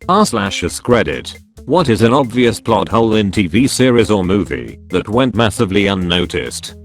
r/AskReddit. What is an obvious plot hole in TV series or movie that went massively unnoticed?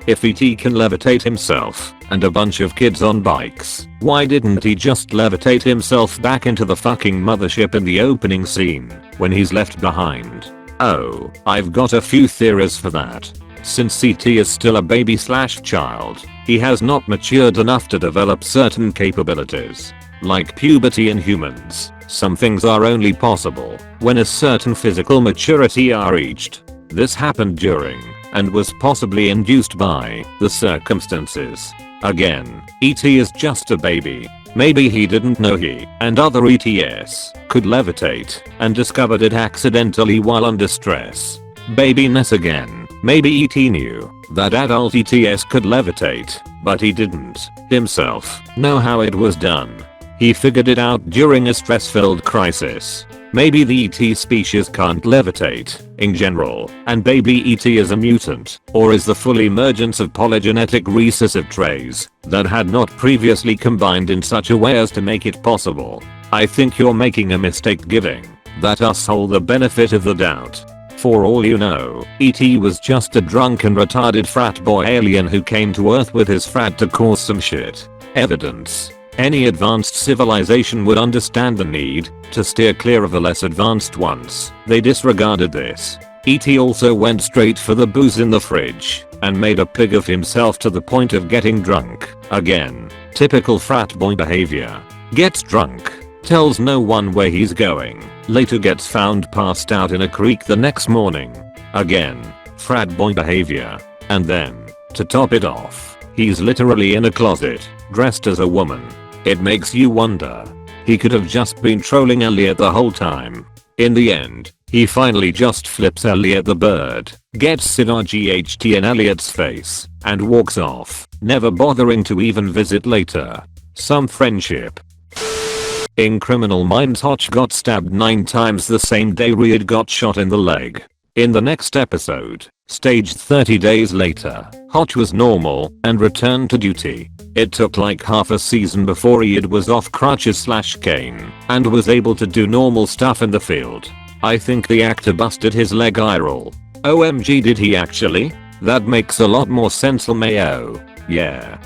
If E.T. can levitate himself and a bunch of kids on bikes, why didn't he just levitate himself back into the fucking mothership in the opening scene when he's left behind? Oh, I've got a few theories for that. Since E.T. is still a baby/child, he has not matured enough to develop certain capabilities. Like puberty in humans, some things are only possible when a certain physical maturity are reached. This happened during, and was possibly induced by, the circumstances. Again, E.T. is just a baby. Maybe he didn't know he and other ETs could levitate and discovered it accidentally while under stress. Babyness again. Maybe E.T. knew that adult ETs could levitate, but he didn't himself know how it was done. He figured it out during a stress-filled crisis. Maybe the ET species can't levitate in general, and baby ET is a mutant, or is the full emergence of polygenetic recessive traits that had not previously combined in such a way as to make it possible. I think you're making a mistake giving that asshole the benefit of the doubt. For all you know, E.T. was just a drunk and retarded frat boy alien who came to Earth with his frat to cause some shit. Evidence. Any advanced civilization would understand the need to steer clear of the less advanced ones. They disregarded this. E.T. also went straight for the booze in the fridge and made a pig of himself to the point of getting drunk. Again, typical frat boy behavior. Gets drunk, tells no one where he's going, later gets found passed out in a creek the next morning. Again, frat boy behavior. And then, to top it off, he's literally in a closet, dressed as a woman. It makes you wonder. He could have just been trolling Elliot the whole time. In the end, he finally just flips Elliot the bird, gets SIDRGHT in Elliot's face, and walks off, never bothering to even visit later. Some friendship. In Criminal Minds, Hotch got stabbed 9 times the same day Reed got shot in the leg. In the next episode, staged 30 days later, Hotch was normal and returned to duty. It took like half a season before Reed was off crutches/cane and was able to do normal stuff in the field. I think the actor busted his leg eye roll. OMG, did he actually? That makes a lot more sense. LMAO. Yeah.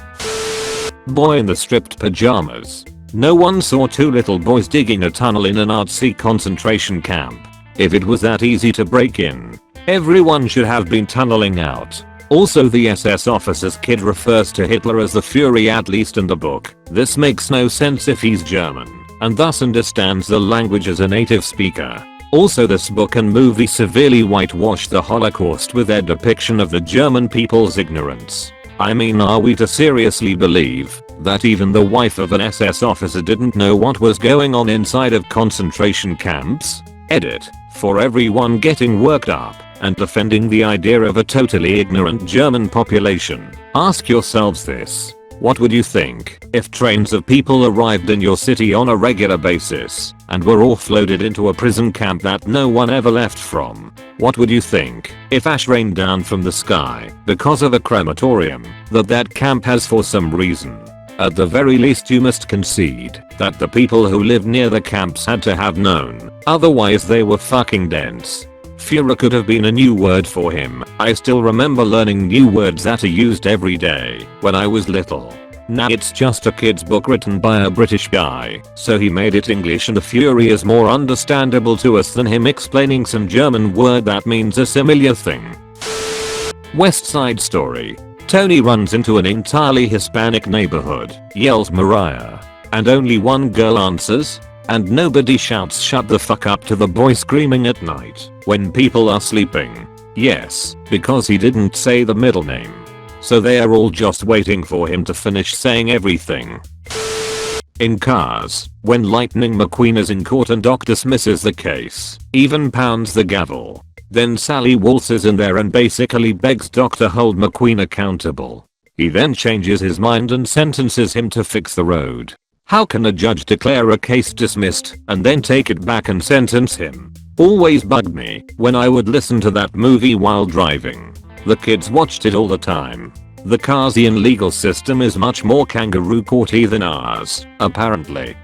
Boy in the stripped pajamas. No one saw 2 little boys digging a tunnel in an Nazi concentration camp. If it was that easy to break in, everyone should have been tunneling out. Also, the SS officer's kid refers to Hitler as the Fuhrer, at least in the book. This makes no sense if he's German, and thus understands the language as a native speaker. Also, this book and movie severely whitewash the Holocaust with their depiction of the German people's ignorance. I mean, are we to seriously believe that even the wife of an SS officer didn't know what was going on inside of concentration camps? Edit. For everyone getting worked up and defending the idea of a totally ignorant German population, ask yourselves this. What would you think if trains of people arrived in your city on a regular basis and were offloaded into a prison camp that no one ever left from? What would you think if ash rained down from the sky because of a crematorium that camp has for some reason? At the very least, you must concede that the people who lived near the camps had to have known, otherwise they were fucking dense. Fuhrer could have been a new word for him. I still remember learning new words that are used every day when I was little. Now it's just a kid's book written by a British guy, so he made it English, and the Fury is more understandable to us than him explaining some German word that means a similar thing. West Side Story. Tony runs into an entirely Hispanic neighborhood, yells Mariah, and only one girl answers, and nobody shouts shut the fuck up to the boy screaming at night when people are sleeping. Yes, because he didn't say the middle name. So they are all just waiting for him to finish saying everything. In Cars, when Lightning McQueen is in court and Doc dismisses the case, even pounds the gavel. Then Sally waltzes in there and basically begs Doc to hold McQueen accountable. He then changes his mind and sentences him to fix the road. How can a judge declare a case dismissed and then take it back and sentence him? Always bugged me when I would listen to that movie while driving. The kids watched it all the time. The Carsian legal system is much more kangaroo courty than ours, apparently.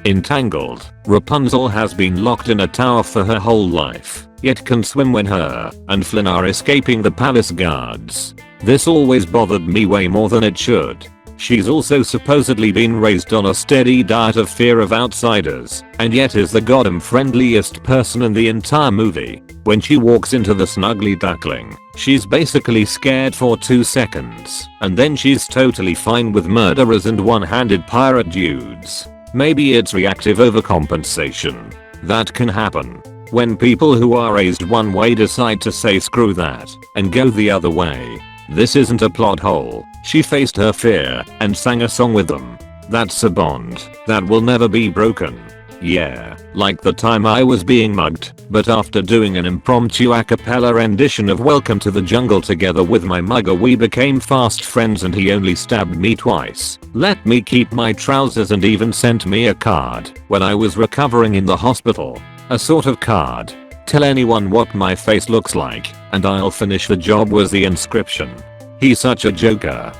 Entangled, Rapunzel has been locked in a tower for her whole life, yet can swim when her and Flynn are escaping the palace guards. This always bothered me way more than it should. She's also supposedly been raised on a steady diet of fear of outsiders, and yet is the goddamn friendliest person in the entire movie. When she walks into the snuggly duckling, she's basically scared for 2 seconds, and then she's totally fine with murderers and one-handed pirate dudes. Maybe it's reactive overcompensation. That can happen. When people who are raised one way decide to say screw that and go the other way. This isn't a plot hole. She faced her fear and sang a song with them. That's a bond that will never be broken. Yeah, like the time I was being mugged, but after doing an impromptu a cappella rendition of Welcome to the Jungle together with my mugger, we became fast friends and he only stabbed me twice, let me keep my trousers, and even sent me a card when I was recovering in the hospital. A sort of card. Tell anyone what my face looks like and I'll finish the job, was the inscription. He's such a joker.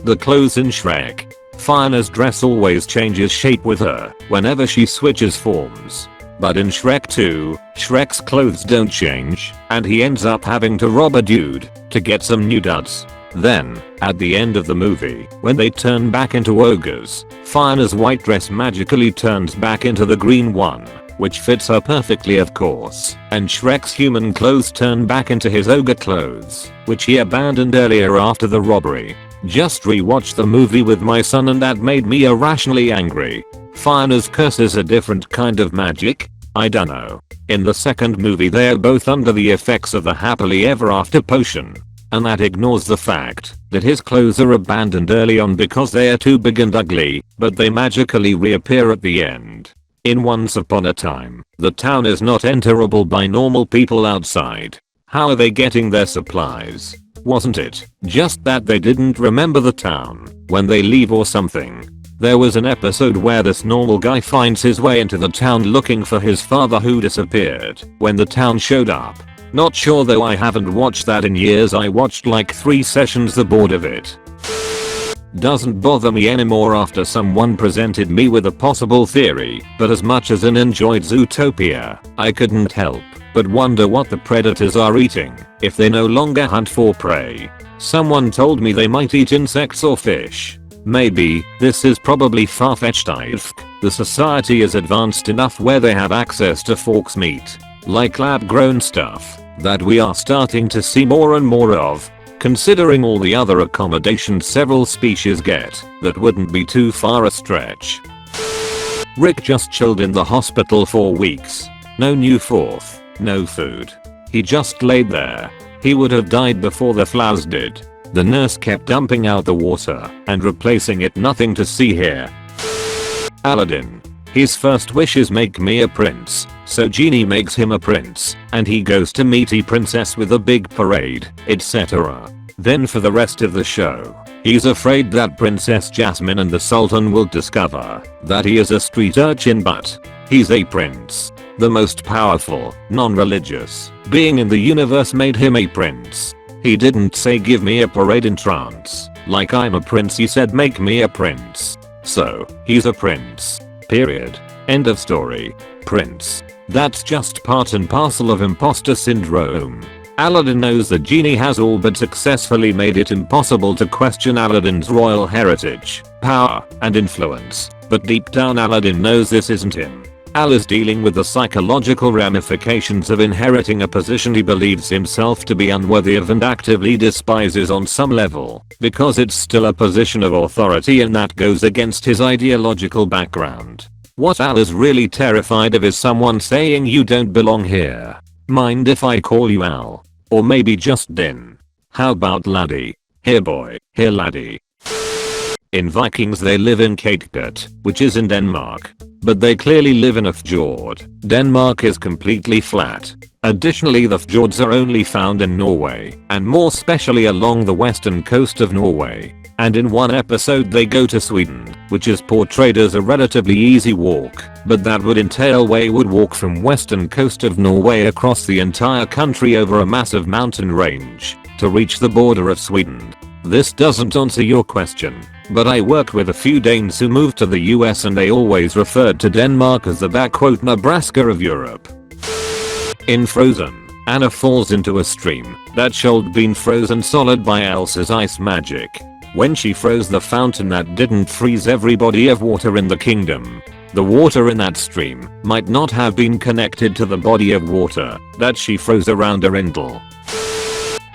The clothes in Shrek. Fiona's dress always changes shape with her whenever she switches forms. But in Shrek 2, Shrek's clothes don't change, and he ends up having to rob a dude to get some new duds. Then, at the end of the movie, when they turn back into ogres, Fiona's white dress magically turns back into the green one, which fits her perfectly of course, and Shrek's human clothes turn back into his ogre clothes, which he abandoned earlier after the robbery. Just rewatched the movie with my son and that made me irrationally angry. Fiona's curse is a different kind of magic? I dunno. In the second movie they are both under the effects of the happily ever after potion. And that ignores the fact that his clothes are abandoned early on because they are too big and ugly, but they magically reappear at the end. In Once Upon a Time, the town is not enterable by normal people outside. How are they getting their supplies? Wasn't it just that they didn't remember the town when they leave or something? There was an episode where this normal guy finds his way into the town looking for his father who disappeared when the town showed up. Not sure though, I haven't watched that in years. I watched like 3 sessions, the bored of it. Doesn't bother me anymore after someone presented me with a possible theory, but as much as I enjoyed Zootopia, I couldn't help but wonder what the predators are eating if they no longer hunt for prey. Someone told me they might eat insects or fish. Maybe this is probably far-fetched. The society is advanced enough where they have access to fox meat, like lab-grown stuff, that we are starting to see more and more of. Considering all the other accommodations several species get, that wouldn't be too far a stretch. Rick just chilled in the hospital for weeks. No new fourth, no food. He just laid there. He would have died before the flowers did. The nurse kept dumping out the water and replacing it. Nothing to see here. Aladdin. His first wish is make me a prince, so Genie makes him a prince, and he goes to meet a princess with a big parade, etc. Then for the rest of the show, he's afraid that Princess Jasmine and the Sultan will discover that he is a street urchin, but he's a prince. The most powerful, non-religious being in the universe made him a prince. He didn't say give me a parade in trance, like I'm a prince, he said make me a prince. So, he's a prince. Period. End of story. Prince. That's just part and parcel of imposter syndrome. Aladdin knows that Genie has all but successfully made it impossible to question Aladdin's royal heritage, power, and influence, but deep down Aladdin knows this isn't him. Al is dealing with the psychological ramifications of inheriting a position he believes himself to be unworthy of and actively despises on some level, because it's still a position of authority and that goes against his ideological background. What Al is really terrified of is someone saying you don't belong here. Mind if I call you Al? Or maybe just Din? How about laddie? Here boy, here laddie. In Vikings they live in Kattegat, which is in Denmark. But they clearly live in a fjord. Denmark is completely flat. Additionally, the fjords are only found in Norway, and more specially along the western coast of Norway. And in one episode they go to Sweden, which is portrayed as a relatively easy walk, but that would entail wayward walk from western coast of Norway across the entire country over a massive mountain range to reach the border of Sweden. This doesn't answer your question. but I worked with a few Danes who moved to the US and they always referred to Denmark as the Nebraska of Europe. In Frozen, Anna falls into a stream that should been frozen solid by Elsa's ice magic. When she froze the fountain that didn't freeze every body of water in the kingdom, the water in that stream might not have been connected to the body of water that she froze around Arendelle.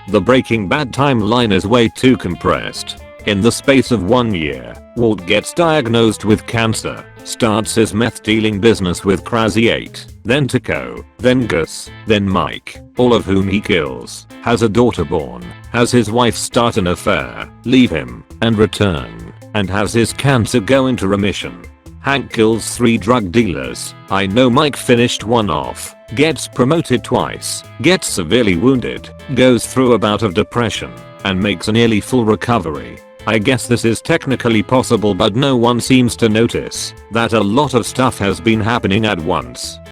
The Breaking Bad timeline is way too compressed. In the space of 1 year, Walt gets diagnosed with cancer, starts his meth dealing business with Krazy 8, then Taco, then Gus, then Mike, all of whom he kills, has a daughter born, has his wife start an affair, leave him, and return, and has his cancer go into remission. Hank kills 3 drug dealers. I know Mike finished one off, gets promoted twice, gets severely wounded, goes through a bout of depression, and makes a nearly full recovery. I guess this is technically possible, but no one seems to notice that a lot of stuff has been happening at once.